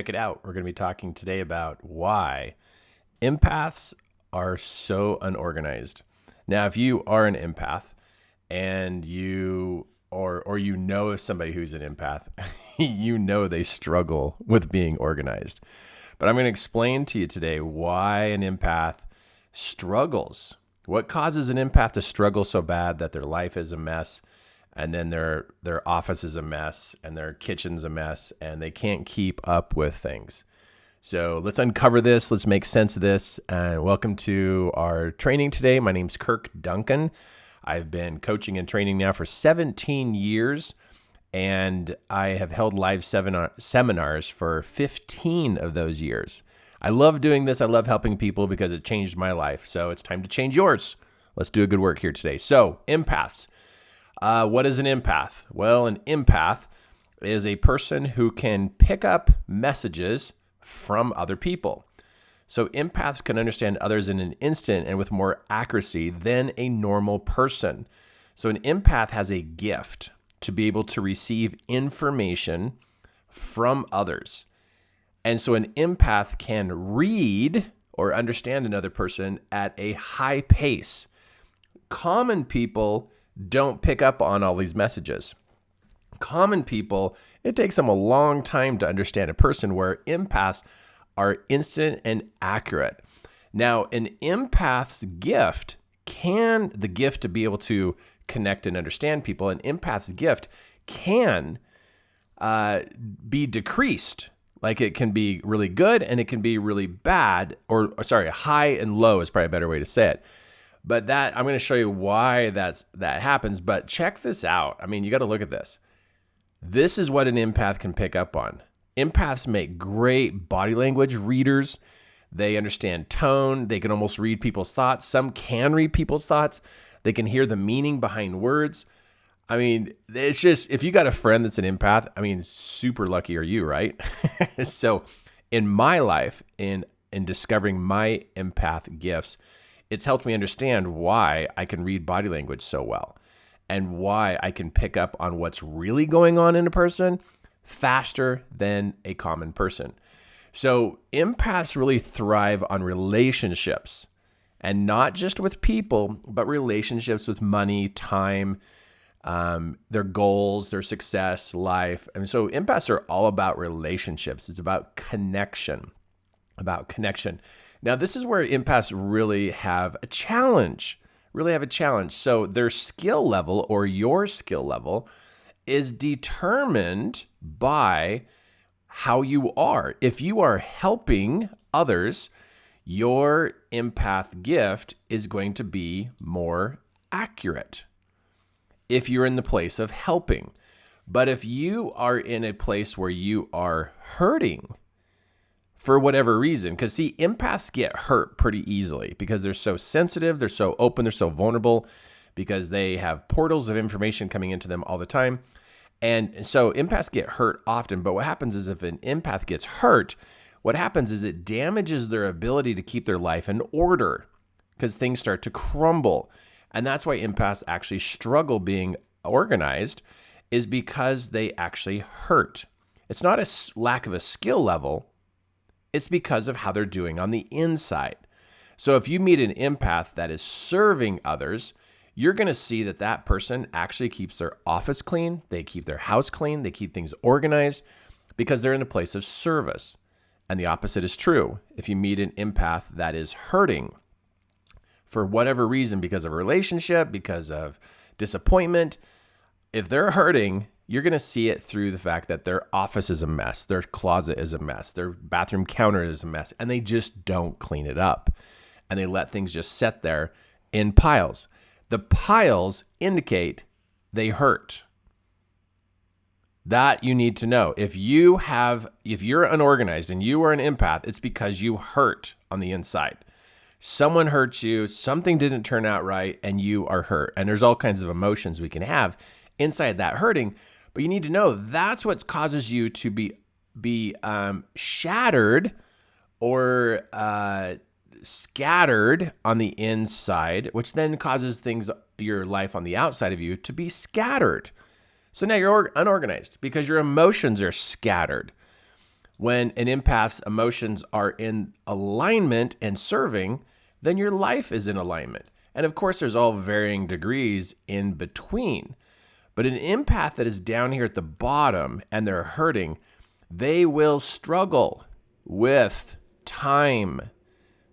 Check it out. We're going to be talking today about why empaths are so unorganized. Now, if you are an empath and you know of somebody who's an empath, you know they struggle with being organized. But I'm going to explain to you today why an empath struggles. What causes an empath to struggle so bad that their life is a mess, and then their office is a mess, and their kitchen's a mess, and they can't keep up with things. So let's uncover this. Let's make sense of this. And welcome to our training today. My name's Kirk Duncan. I've been coaching and training now for 17 years, and I have held live seminars for 15 of those years. I love doing this. I love helping people because it changed my life. So it's time to change yours. Let's do a good work here today. So empaths. What is an empath? Well, an empath is a person who can pick up messages from other people. So empaths can understand others in an instant and with more accuracy than a normal person. So an empath has a gift to be able to receive information from others. And so an empath can read or understand another person at a high pace. Common people don't pick up on all these messages. Common people, it takes them a long time to understand a person, where empaths are instant and accurate. Now, an empath's gift the gift to be able to connect and understand people, an empath's gift can be decreased. Like, it can be really good and it can be really bad, or sorry, high and low is probably a better way to say it. But that, I'm going to show you why that happens. But check this out. I mean, you got to look at this. This is what an empath can pick up on. Empaths make great body language readers. They understand tone. They can almost read people's thoughts. Some can read people's thoughts. They can hear the meaning behind words. I mean, it's just, if you got a friend that's an empath, I mean, super lucky are you, right? So in my life, in discovering my empath gifts, it's helped me understand why I can read body language so well and why I can pick up on what's really going on in a person faster than a common person. So empaths really thrive on relationships, and not just with people, but relationships with money, time, their goals, their success, life. And so empaths are all about relationships. It's about connection, Now, this is where empaths really have a challenge. So their skill level, or your skill level, is determined by how you are. If you are helping others, your empath gift is going to be more accurate if you're in the place of helping. But if you are in a place where you are hurting for whatever reason, because see, empaths get hurt pretty easily because they're so sensitive, they're so open, they're so vulnerable, because they have portals of information coming into them all the time. And so empaths get hurt often. But what happens is, if an empath gets hurt, what happens is it damages their ability to keep their life in order, because things start to crumble. And that's why empaths actually struggle being organized, is because they actually hurt. It's not a lack of a skill level. It's because of how they're doing on the inside. So if you meet an empath that is serving others, you're going to see that that person actually keeps their office clean, they keep their house clean, they keep things organized, because they're in a place of service. And the opposite is true. If you meet an empath that is hurting for whatever reason, because of a relationship, because of disappointment, if they're hurting, you're going to see it through the fact that their office is a mess, their closet is a mess, their bathroom counter is a mess, and they just don't clean it up. And they let things just sit there in piles. The piles indicate they hurt. That you need to know. If you're unorganized and you are an empath, it's because you hurt on the inside. Someone hurt you, something didn't turn out right, and you are hurt. And there's all kinds of emotions we can have inside that hurting. But you need to know that's what causes you to be shattered or scattered on the inside, which then causes your life on the outside of you to be scattered. So now you're unorganized because your emotions are scattered. When an empath's emotions are in alignment and serving, then your life is in alignment. And of course, there's all varying degrees in between. But an empath that is down here at the bottom and they're hurting, they will struggle with time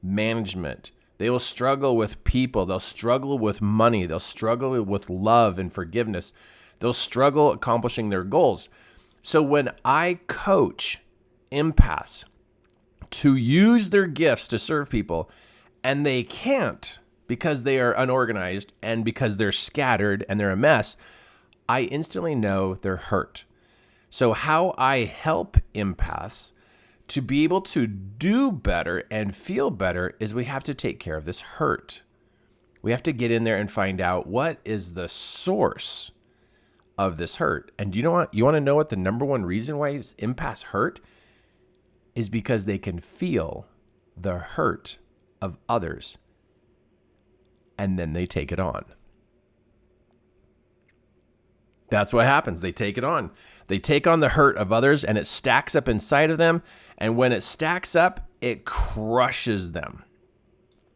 management. They will struggle with people. They'll struggle with money. They'll struggle with love and forgiveness. They'll struggle accomplishing their goals. So when I coach empaths to use their gifts to serve people, and they can't because they are unorganized and because they're scattered and they're a mess, I instantly know they're hurt. So how I help empaths to be able to do better and feel better is we have to take care of this hurt. We have to get in there and find out what is the source of this hurt. And do you know what? You want to know what the number one reason why empaths hurt is? Because they can feel the hurt of others and then they take it on. That's what happens. They take it on. They take on the hurt of others and it stacks up inside of them. And when it stacks up, it crushes them.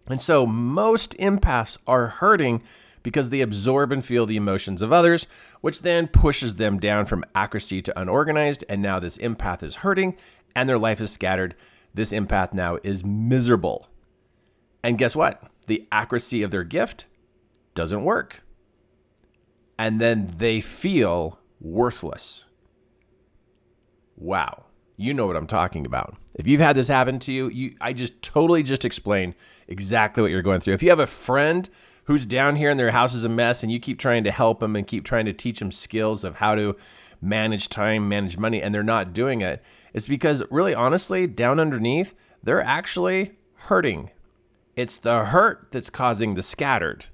And so most empaths are hurting because they absorb and feel the emotions of others, which then pushes them down from accuracy to unorganized. And now this empath is hurting and their life is scattered. This empath now is miserable. And guess what? The accuracy of their gift doesn't work. And then they feel worthless. Wow. You know what I'm talking about. If you've had this happen to you, I just totally just explained exactly what you're going through. If you have a friend who's down here and their house is a mess and you keep trying to help them and keep trying to teach them skills of how to manage time, manage money, and they're not doing it, it's because really honestly, down underneath, they're actually hurting. It's the hurt that's causing the scattered.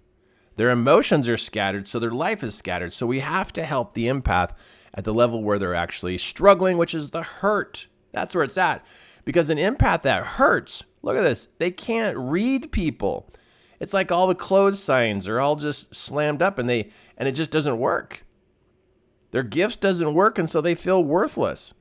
Their emotions are scattered, so their life is scattered. So we have to help the empath at the level where they're actually struggling, which is the hurt. That's where it's at. Because an empath that hurts, look at this, they can't read people. It's like all the closed signs are all just slammed up and it just doesn't work. Their gifts doesn't work, and so they feel worthless.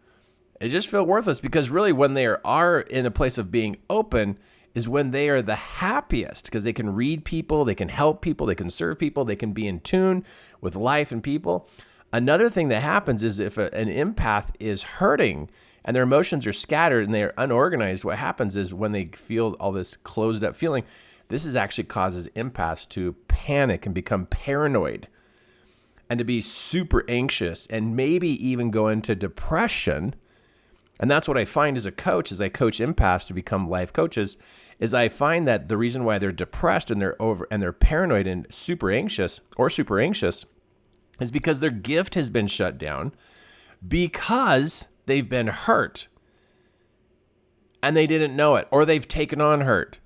They just feel worthless because really when they are in a place of being open is when they are the happiest because they can read people, they can help people, they can serve people, they can be in tune with life and people. Another thing that happens is if an empath is hurting and their emotions are scattered and they're unorganized, what happens is when they feel all this closed up feeling, this is actually causes empaths to panic and become paranoid and to be super anxious and maybe even go into depression. And that's what I find as a coach, as I coach empaths to become life coaches, is I find that the reason why they're depressed and they're paranoid and super anxious is because their gift has been shut down because they've been hurt and they didn't know it, or they've taken on hurt.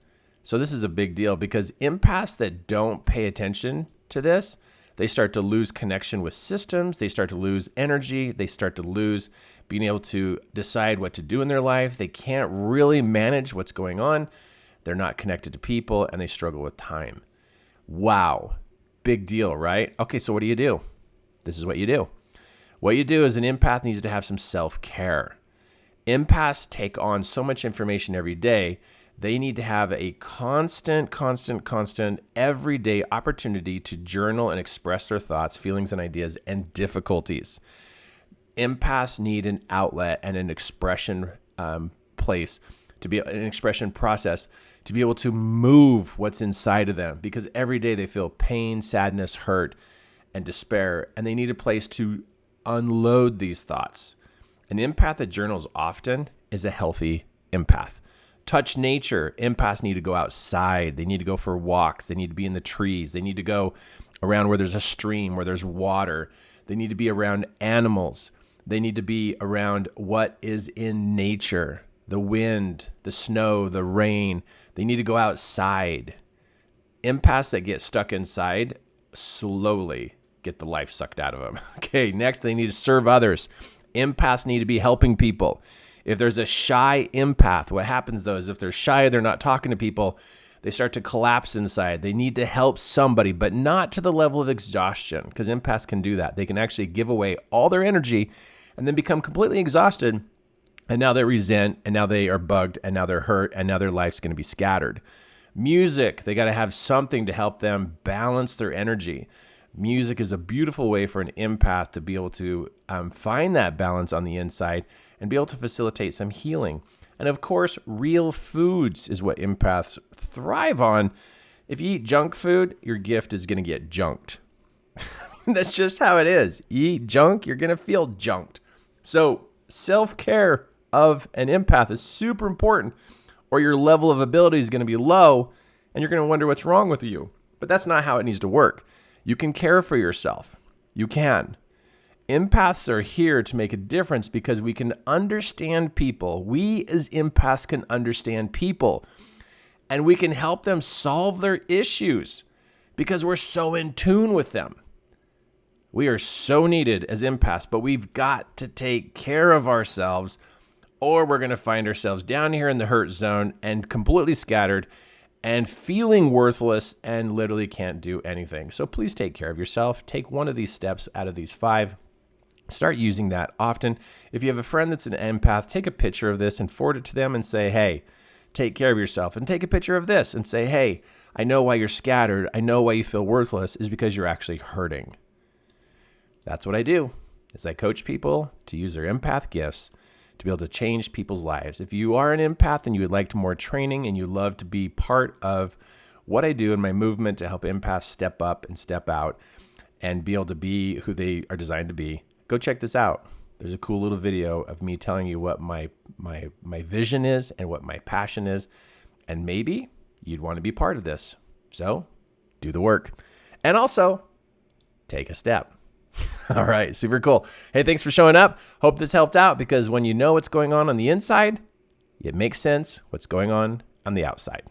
So this is a big deal because empaths that don't pay attention to this, they start to lose connection with systems. They start to lose energy. They start to lose being able to decide what to do in their life. They can't really manage what's going on. They're not connected to people and they struggle with time. Wow. Big deal, right? Okay, so what do? This is what you do. What you do is an empath needs to have some self-care. Empaths take on so much information every day. They need to have a constant, everyday opportunity to journal and express their thoughts, feelings, and ideas and difficulties. Empaths need an outlet and an expression place, to be an expression process, to be able to move what's inside of them, because every day they feel pain, sadness, hurt, and despair, and they need a place to unload these thoughts. An empath that journals often is a healthy empath. Touch nature. Empaths need to go outside. They need to go for walks. They need to be in the trees. They need to go around where there's a stream, where there's water. They need to be around animals. They need to be around what is in nature, the wind, the snow, the rain. They need to go outside. Empaths that get stuck inside slowly get the life sucked out of them. Okay, next, they need to serve others. Empaths need to be helping people. If there's a shy empath, what happens though is if they're shy, they're not talking to people, they start to collapse inside. They need to help somebody, but not to the level of exhaustion, because empaths can do that. They can actually give away all their energy and then become completely exhausted And now they resent, and now they are bugged, and now they're hurt, and now their life's going to be scattered. Music, they got to have something to help them balance their energy. Music is a beautiful way for an empath to be able to find that balance on the inside and be able to facilitate some healing. And of course, real foods is what empaths thrive on. If you eat junk food, your gift is going to get junked. That's just how it is. You eat junk, you're going to feel junked. So self-care of an empath is super important, or your level of ability is going to be low and you're going to wonder what's wrong with you. But that's not how it needs to work. You can care for yourself. You can. Empaths are here to make a difference because we can understand people. We as empaths can understand people, and we can help them solve their issues because we're so in tune with them. We are so needed as empaths, but we've got to take care of ourselves, or we're going to find ourselves down here in the hurt zone and completely scattered and feeling worthless and literally can't do anything. So please take care of yourself. Take one of these steps out of these 5. Start using that often. If you have a friend that's an empath, take a picture of this and forward it to them and say, hey, take care of yourself. And take a picture of this and say, hey, I know why you're scattered. I know why you feel worthless is because you're actually hurting. That's what I do, is I coach people to use their empath gifts to be able to change people's lives. If you are an empath and you would like more training and you love to be part of what I do in my movement to help empaths step up and step out and be able to be who they are designed to be, go check this out. There's a cool little video of me telling you what my vision is and what my passion is, and maybe you'd want to be part of this. So do the work. And also, take a step. All right, super cool. Hey, thanks for showing up. Hope this helped out, because when you know what's going on the inside, it makes sense what's going on the outside.